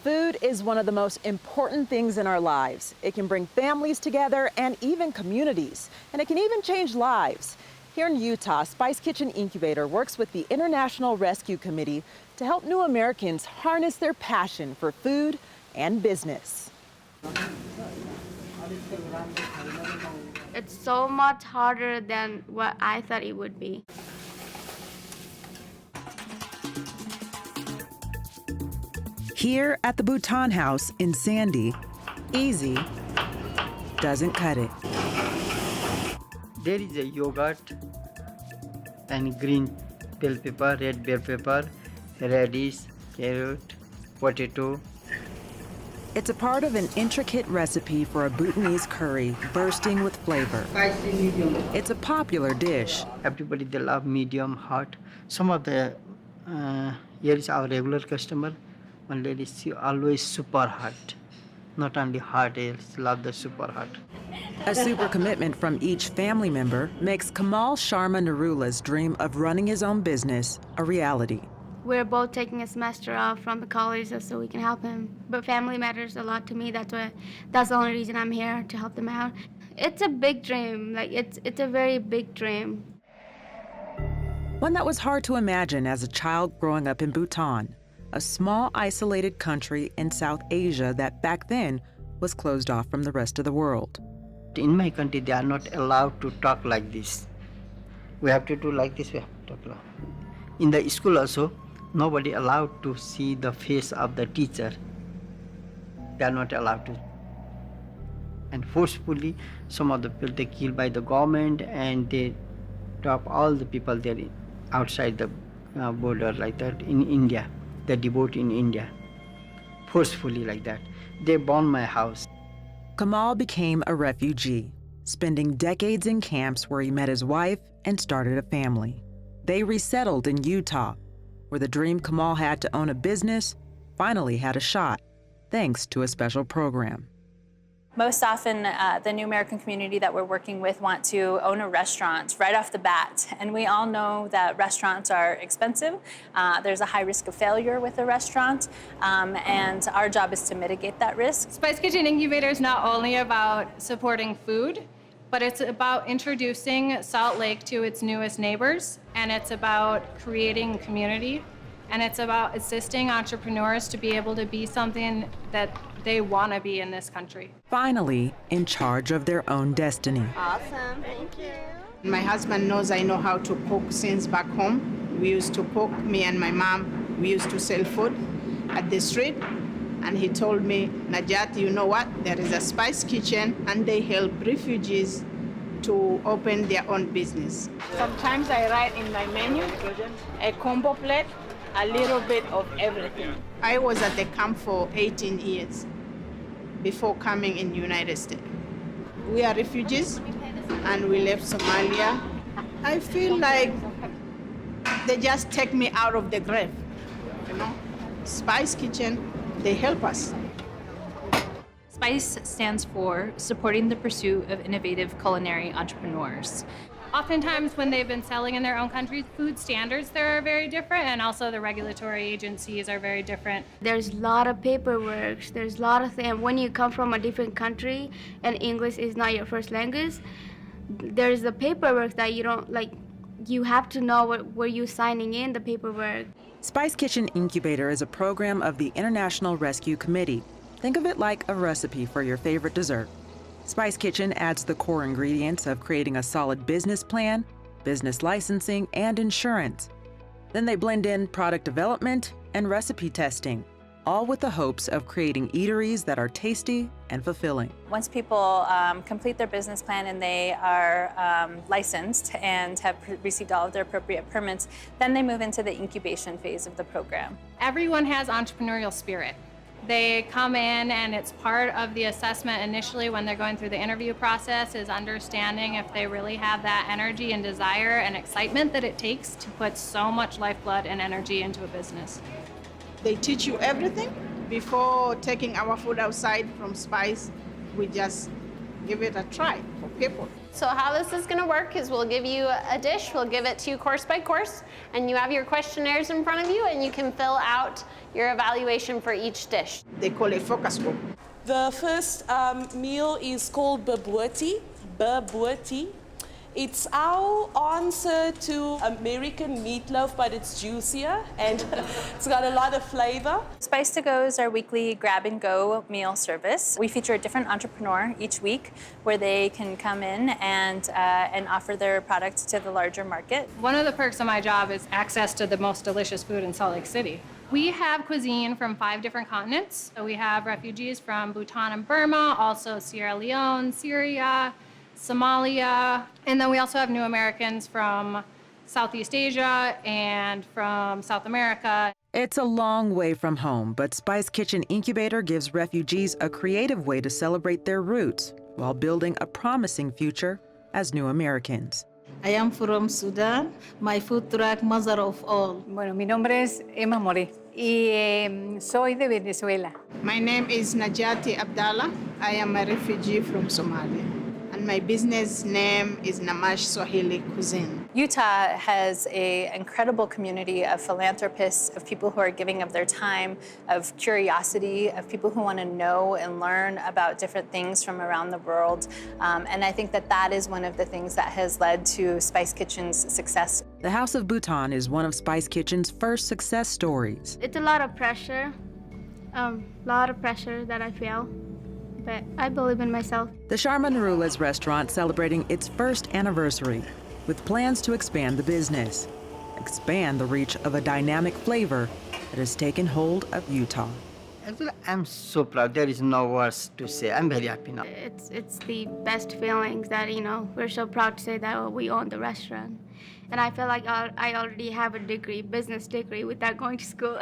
Food is one of the most important things in our lives. It can bring families together and even communities, and it can even change lives. Here in Utah, Spice Kitchen Incubator works with the International Rescue Committee to help new Americans harness their passion for food and business. It's so much harder than what I thought it would be. Here at the Bhutan House in Sandy, easy doesn't cut it. There is a yogurt and green bell pepper, red bell pepper, radish, carrot, potato. It's a part of an intricate recipe for a Bhutanese curry bursting with flavor. Spicy medium. It's a popular dish. Everybody, they love medium, hot. Some of the, here is our regular customer. One lady, she always super hot. Not only hot, she love the super hot. A super commitment from each family member makes Kamal Sharma Narula's dream of running his own business a reality. We're both taking a semester off from the college so we can help him. But family matters a lot to me. That's the only reason I'm here, to help them out. It's a big dream. It's a very big dream. One that was hard to imagine as a child growing up in Bhutan, a small isolated country in South Asia that back then was closed off from the rest of the world. In my country, they are not allowed to talk like this. We have to do like this, we have to talk like. In the school also, nobody allowed to see the face of the teacher. They are not allowed to. And forcefully, some of the people they killed by the government, and they drop all the people there outside the border like that in India. They devote in India, forcefully like that. They burned my house. Kamal became a refugee, spending decades in camps where he met his wife and started a family. They resettled in Utah, where the dream Kamal had to own a business finally had a shot, thanks to a special program. Most often, the new American community that we're working with want to own a restaurant right off the bat. And we all know that restaurants are expensive. There's a high risk of failure with a restaurant, and our job is to mitigate that risk. Spice Kitchen Incubator is not only about supporting food, but it's about introducing Salt Lake to its newest neighbors, and it's about creating community, and it's about assisting entrepreneurs to be able to be something that they want to be in this country. Finally, in charge of their own destiny. Awesome, thank you. My husband knows I know how to cook since back home. We used to cook, me and my mom, we used to sell food at the street. And he told me, Najat, you know what? There is a Spice Kitchen, and they help refugees to open their own business. Sometimes I write in my menu, a combo plate, a little bit of everything. I was at the camp for 18 years before coming in the United States. We are refugees, and we left Somalia. I feel like they just take me out of the grave, you know? Spice Kitchen, they help us. SPICE stands for Supporting the Pursuit of Innovative Culinary Entrepreneurs. Oftentimes when they've been selling in their own country, food standards there are very different, and also the regulatory agencies are very different. There's a lot of paperwork, there's a lot of things. When you come from a different country and English is not your first language, there's the paperwork that you don't, you have to know where you're signing in the paperwork. Spice Kitchen Incubator is a program of the International Rescue Committee. Think of it like a recipe for your favorite dessert. Spice Kitchen adds the core ingredients of creating a solid business plan, business licensing, and insurance. Then they blend in product development and recipe testing, all with the hopes of creating eateries that are tasty and fulfilling. Once people complete their business plan and they are licensed and have received all of their appropriate permits, then they move into the incubation phase of the program. Everyone has entrepreneurial spirit. They come in, and it's part of the assessment initially when they're going through the interview process is understanding if they really have that energy and desire and excitement that it takes to put so much lifeblood and energy into a business. They teach you everything. Before taking our food outside from Spice, we just give it a try for people. So how this is going to work is we'll give you a dish, we'll give it to you course by course, and you have your questionnaires in front of you, and you can fill out your evaluation for each dish. They call it focus group. The first meal is called baboti. Baboti. It's our answer to American meatloaf, but it's juicier and it's got a lot of flavor. Spice to Go is our weekly grab-and-go meal service. We feature a different entrepreneur each week where they can come in and offer their products to the larger market. One of the perks of my job is access to the most delicious food in Salt Lake City. We have cuisine from 5 different continents. So we have refugees from Bhutan and Burma, also Sierra Leone, Syria, Somalia, and then we also have new Americans from Southeast Asia and from South America. It's a long way from home, but Spice Kitchen Incubator gives refugees a creative way to celebrate their roots while building a promising future as new Americans. I am from Sudan. My food truck, mother of all. Bueno, mi nombre es Emma More y soy de Venezuela. My name is Najati Abdallah. I am a refugee from Somalia. And my business name is Namash Swahili Cuisine. Utah has an incredible community of philanthropists, of people who are giving of their time, of curiosity, of people who want to know and learn about different things from around the world. And I think that that is one of the things that has led to Spice Kitchen's success. The House of Bhutan is one of Spice Kitchen's first success stories. It's a lot of pressure that I feel, but I believe in myself. The Sharma Narula's restaurant celebrating its first anniversary with plans to expand the business, expand the reach of a dynamic flavor that has taken hold of Utah. Actually, I'm so proud. There is no words to say. I'm very happy now. It's the best feelings that, we're so proud to say that we own the restaurant. And I feel like I already have a degree, business degree, without going to school.